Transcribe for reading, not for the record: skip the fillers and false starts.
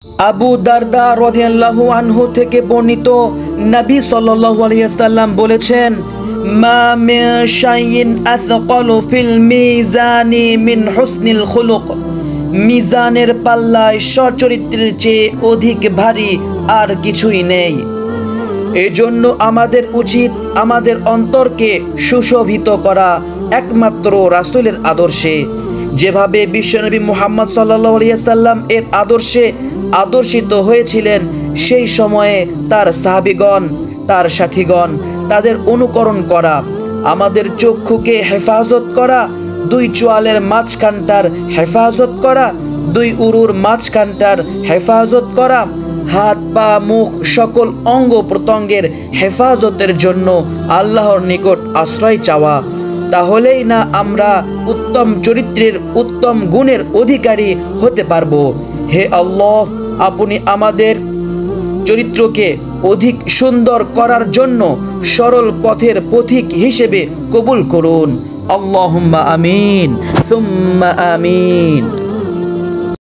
আবু দারদা রাদিয়াল্লাহু আনহু থেকে বর্ণিত, নবী সাল্লাল্লাহু আলাইহি ওয়াসাল্লাম বলেছেন, মা মিন শাইইন আথকালু ফিল মিজানি মিন হুসনিল খুলুক। মিজানের পাল্লায় সচ্চরিত্রের চেয়ে অধিক ভারী আর কিছুই নেই। এজন্য আমাদের উচিত আমাদের অন্তরকে সুশোভিত করা একমাত্র রাসূলের আদর্শে। যেভাবে বিশ্বনবী মুহাম্মদ সাল্লাল্লাহু আলাইহি ওয়াসাল্লাম এর আদর্শে আদর্শিত হয়েছিলেন, সেই সময়ে তার সাহাবীগণ, তার সাথীগণ তাদের অনুকরণ করা, আমাদের চক্ষুকে হেফাজত করা, দুই চোয়ালের মাঝখানটার হেফাজত করা, দুই উরুর মাঝখানটার হেফাজত করা, হাত পা মুখ সকল অঙ্গ প্রত্যঙ্গের হেফাজতের জন্য আল্লাহর নিকট আশ্রয় চাওয়া। তাহলেই না আমরা উত্তম চরিত্রের উত্তম গুণের অধিকারী হতে পারব। হে আল্লাহ, আপনি আমাদের চরিত্রকে অধিক সুন্দর করার জন্য সরল পথের পথিক হিসেবে কবুল করুন। আল্লাহুম্মা আমিন সুম্মা আমিন।